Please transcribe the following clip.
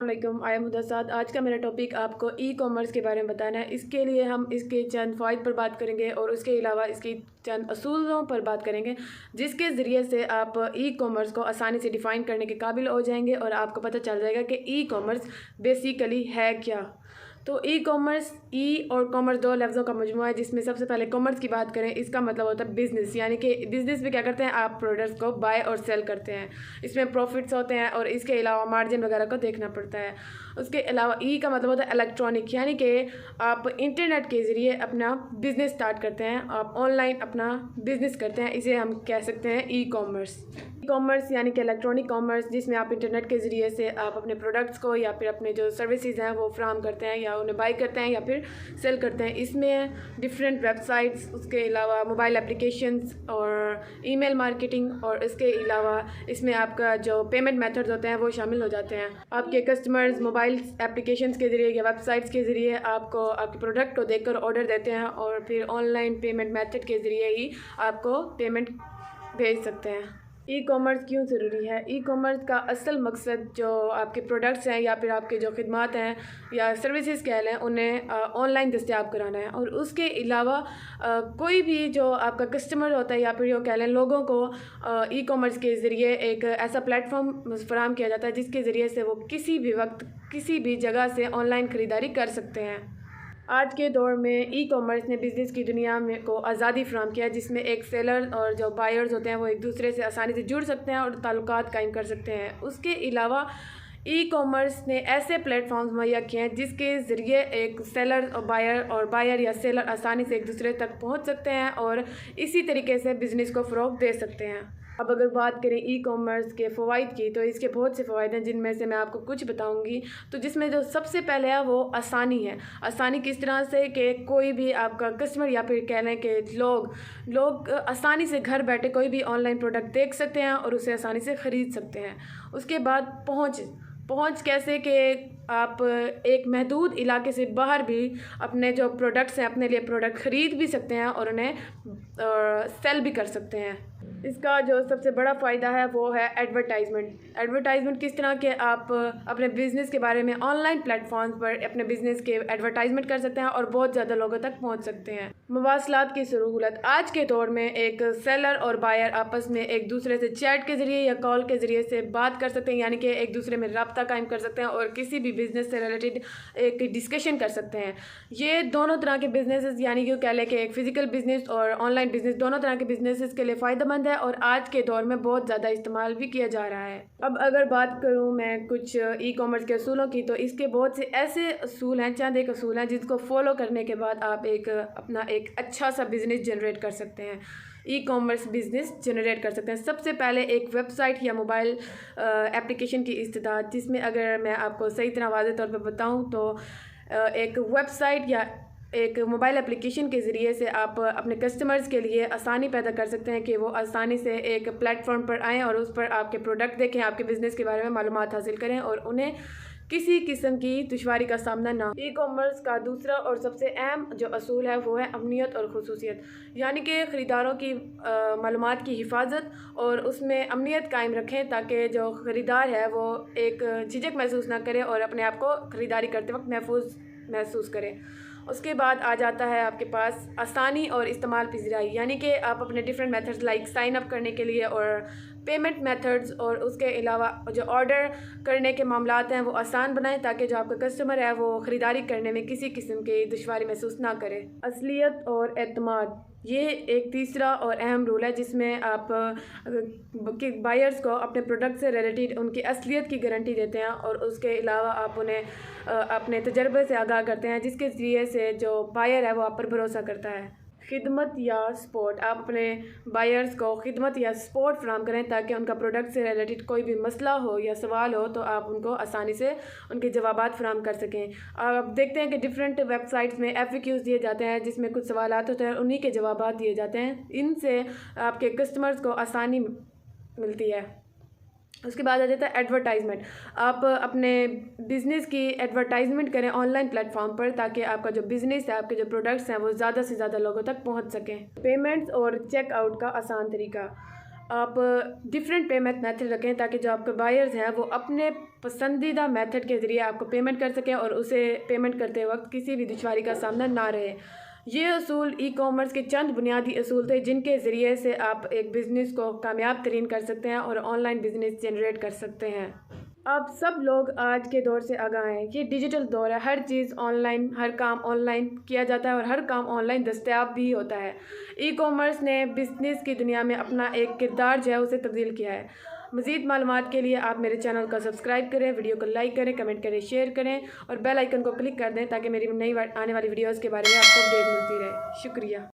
علیکم، I am Mudassir. آج کا میرا ٹاپک آپ کو ای کامرس کے بارے میں بتانا ہے۔ اس کے لیے ہم اس کے چند فوائد پر بات کریں گے اور اس کے علاوہ اس کی چند اصولوں پر بات کریں گے، جس کے ذریعے سے آپ ای کامرس کو آسانی سے ڈیفائن کرنے کے قابل ہو جائیں گے اور آپ کو پتہ چل جائے گا کہ ای کامرس بیسیکلی ہے کیا۔ تو ای کامرس، ای اور کامرس دو لفظوں کا مجموعہ ہے، جس میں سب سے پہلے کامرس کی بات کریں، اس کا مطلب ہوتا ہے بزنس، یعنی کہ بزنس میں کیا کرتے ہیں، آپ پروڈکٹس کو بائی اور سیل کرتے ہیں، اس میں پروفٹس ہوتے ہیں اور اس کے علاوہ مارجن وغیرہ کو دیکھنا پڑتا ہے۔ اس کے علاوہ ای کا مطلب ہوتا ہے الیکٹرانک، یعنی کہ آپ انٹرنیٹ کے ذریعے اپنا بزنس سٹارٹ کرتے ہیں، آپ آن لائن اپنا بزنس کرتے ہیں، اسے ہم کہہ سکتے ہیں ای کامرس۔ ای کامرس یعنی کہ الیکٹرانک کامرس، جس میں آپ انٹرنیٹ کے ذریعے سے آپ اپنے پروڈکٹس کو یا پھر اپنے جو سروسز ہیں وہ فراہم کرتے ہیں یا انہیں بائی کرتے ہیں یا پھر سیل کرتے ہیں۔ اس میں ڈفرینٹ ویب سائٹس، اس کے علاوہ موبائل اپلیکیشنز اور ای میل مارکیٹنگ، اور اس کے علاوہ اس میں آپ کا جو پیمنٹ میتھڈز ہوتے ہیں وہ شامل ہو جاتے ہیں۔ آپ کے کسٹمرز موبائل اپلیکیشنز کے ذریعے یا ویب سائٹس کے ذریعے آپ کو آپ کے پروڈکٹ کو دیکھ کر آرڈر دیتے ہیں اور پھر آن لائن پیمنٹ میتھڈ کے ذریعے ہی آپ کو پیمنٹ بھیج سکتے ہیں۔ ای کامرس کیوں ضروری ہے؟ ای کامرس کا اصل مقصد جو آپ کے پروڈکٹس ہیں یا پھر آپ کے جو خدمات ہیں یا سروسز کہہ لیں، انہیں آن لائن دستیاب کرانا ہے، اور اس کے علاوہ کوئی بھی جو آپ کا کسٹمر ہوتا ہے یا پھر یہ کہہ لیں لوگوں کو ای کامرس کے ذریعے ایک ایسا پلیٹ فارم فراہم کیا جاتا ہے جس کے ذریعے سے وہ کسی بھی وقت کسی بھی جگہ سے آن لائن خریداری کر سکتے ہیں۔ آج کے دور میں ای کامرس نے بزنس کی دنیا میں کو آزادی فراہم کیا، جس میں ایک سیلر اور جو بائرز ہوتے ہیں وہ ایک دوسرے سے آسانی سے جڑ سکتے ہیں اور تعلقات قائم کر سکتے ہیں۔ اس کے علاوہ ای کامرس نے ایسے پلیٹ فارمز مہیا کیے ہیں جس کے ذریعے ایک سیلر اور بائر یا سیلر آسانی سے ایک دوسرے تک پہنچ سکتے ہیں اور اسی طریقے سے بزنس کو فروغ دے سکتے ہیں۔ اب اگر بات کریں ای کامرس کے فوائد کی، تو اس کے بہت سے فوائد ہیں، جن میں سے میں آپ کو کچھ بتاؤں گی۔ تو جس میں جو سب سے پہلے ہے وہ آسانی ہے۔ آسانی کس طرح سے کہ کوئی بھی آپ کا کسٹمر یا پھر کہہ لیں کہ لوگ آسانی سے گھر بیٹھے کوئی بھی آن لائن پروڈکٹ دیکھ سکتے ہیں اور اسے آسانی سے خرید سکتے ہیں۔ اس کے بعد پہنچ کیسے کہ آپ ایک محدود علاقے سے باہر بھی اپنے جو پروڈکٹس ہیں اپنے لیے پروڈکٹ خرید بھی سکتے ہیں اور انہیں سیل بھی کر سکتے ہیں۔ اس کا جو سب سے بڑا فائدہ ہے وہ ہے ایڈورٹائزمنٹ کس طرح کہ آپ اپنے بزنس کے بارے میں آن لائن پلیٹ فارمز پر اپنے بزنس کے ایڈورٹائزمنٹ کر سکتے ہیں اور بہت زیادہ لوگوں تک پہنچ سکتے ہیں۔ مواصلات کی سہولت، آج کے دور میں ایک سیلر اور بائر آپس میں ایک دوسرے سے چیٹ کے ذریعے یا کال کے ذریعے سے بات کر سکتے ہیں، یعنی کہ ایک دوسرے میں رابطہ قائم کر سکتے ہیں اور کسی بھی بزنس سے ریلیٹڈ ایک ڈسکشن کر سکتے ہیں۔ یہ دونوں طرح کے بزنسز، یعنی کہ کہہ لیں کہ ایک فزیکل بزنس اور آن لائن بزنس، دونوں طرح کے بزنسز کے لیے فائدہ مند ہے اور آج کے دور میں بہت زیادہ استعمال بھی کیا جا رہا ہے۔ اب اگر بات کروں میں کچھ ای کامرس کے اصولوں کی، تو اس کے بہت سے ایسے اصول ہیں، چند ایک اصول ہیں جس کو فالو کرنے کے بعد آپ اپنا ایک اچھا سا بزنس جنریٹ کر سکتے ہیں، ای کامرس بزنس جنریٹ کر سکتے ہیں۔ سب سے پہلے ایک ویب سائٹ یا موبائل اپلیکیشن کی استطاعت، جس میں اگر میں آپ کو صحیح طرح واضح طور پہ بتاؤں تو ایک ویب سائٹ یا ایک موبائل اپلیکیشن کے ذریعے سے آپ اپنے کسٹمرز کے لیے آسانی پیدا کر سکتے ہیں کہ وہ آسانی سے ایک پلیٹ فارم پر آئیں اور اس پر آپ کے پروڈکٹ دیکھیں، آپ کے بزنس کے بارے میں معلومات حاصل کریں اور انہیں کسی قسم کی دشواری کا سامنا نہ ہو۔ ای کامرس کا دوسرا اور سب سے اہم جو اصول ہے وہ ہے امنیت اور خصوصیت، یعنی کہ خریداروں کی معلومات کی حفاظت اور اس میں امنیت قائم رکھیں تاکہ جو خریدار ہے وہ ایک جھجک محسوس نہ کرے اور اپنے آپ کو خریداری کرتے وقت محفوظ محسوس کرے۔ اس کے بعد آ جاتا ہے آپ کے پاس آسانی اور استعمال پذیرائی، یعنی کہ آپ اپنے different methods like sign up کرنے کے لیے اور پیمنٹ میتھڈز اور اس کے علاوہ جو آرڈر کرنے کے معاملات ہیں وہ آسان بنائیں تاکہ جو آپ کا کسٹمر ہے وہ خریداری کرنے میں کسی قسم کی دشواری محسوس نہ کرے۔ اصلیت اور اعتماد، یہ ایک تیسرا اور اہم رول ہے، جس میں آپ بائرز کو اپنے پروڈکٹ سے ریلیٹڈ ان کی اصلیت کی گارنٹی دیتے ہیں اور اس کے علاوہ آپ انہیں اپنے تجربے سے آگاہ کرتے ہیں، جس کے ذریعے سے جو بائر ہے وہ آپ پر بھروسہ کرتا ہے۔ خدمت یا سپورٹ، آپ اپنے بائرز کو خدمت یا سپورٹ فراہم کریں تاکہ ان کا پروڈکٹ سے ریلیٹڈ کوئی بھی مسئلہ ہو یا سوال ہو تو آپ ان کو آسانی سے ان کے جوابات فراہم کر سکیں۔ آپ دیکھتے ہیں کہ ڈفرینٹ ویب سائٹس میں FAQs دیے جاتے ہیں جس میں کچھ سوالات ہوتے ہیں، انہی کے جوابات دیے جاتے ہیں، ان سے آپ کے کسٹمرز کو آسانی ملتی ہے۔ اس کے بعد آ جاتا ہے ایڈورٹائزمنٹ، آپ اپنے بزنس کی ایڈورٹائزمنٹ کریں آن لائن پلیٹ فارم پر تاکہ آپ کا جو بزنس ہے، آپ کے جو پروڈکٹس ہیں وہ زیادہ سے زیادہ لوگوں تک پہنچ سکیں۔ پیمنٹس اور چیک آؤٹ کا آسان طریقہ، آپ ڈفرینٹ پیمنٹ میتھڈ رکھیں تاکہ جو آپ کے بائرز ہیں وہ اپنے پسندیدہ میتھڈ کے ذریعے آپ کو پیمنٹ کر سکیں اور اسے پیمنٹ کرتے وقت کسی بھی دشواری کا سامنا نہ رہے۔ یہ اصول ای کامرس کے چند بنیادی اصول تھے جن کے ذریعے سے آپ ایک بزنس کو کامیاب ترین کر سکتے ہیں اور آن لائن بزنس جنریٹ کر سکتے ہیں۔ اب سب لوگ آج کے دور سے آگاہ ہیں، یہ ڈیجیٹل دور ہے، ہر چیز on line, Hare com on line کیا جاتا ہے اور ہر کام آن لائن دستیاب بھی ہوتا ہے۔ ای کامرس نے بزنس کی دنیا میں اپنا ایک کردار جو ہے اسے تبدیل کیا ہے۔ مزید معلومات کے لیے آپ میرے چینل کو سبسکرائب کریں، ویڈیو کو لائک کریں، کمنٹ کریں، شیئر کریں اور بیل آئیکن کو کلک کر دیں تاکہ میری نئی آنے والی ویڈیوز کے بارے میں آپ کو اپڈیٹ ملتی رہے۔ شکریہ۔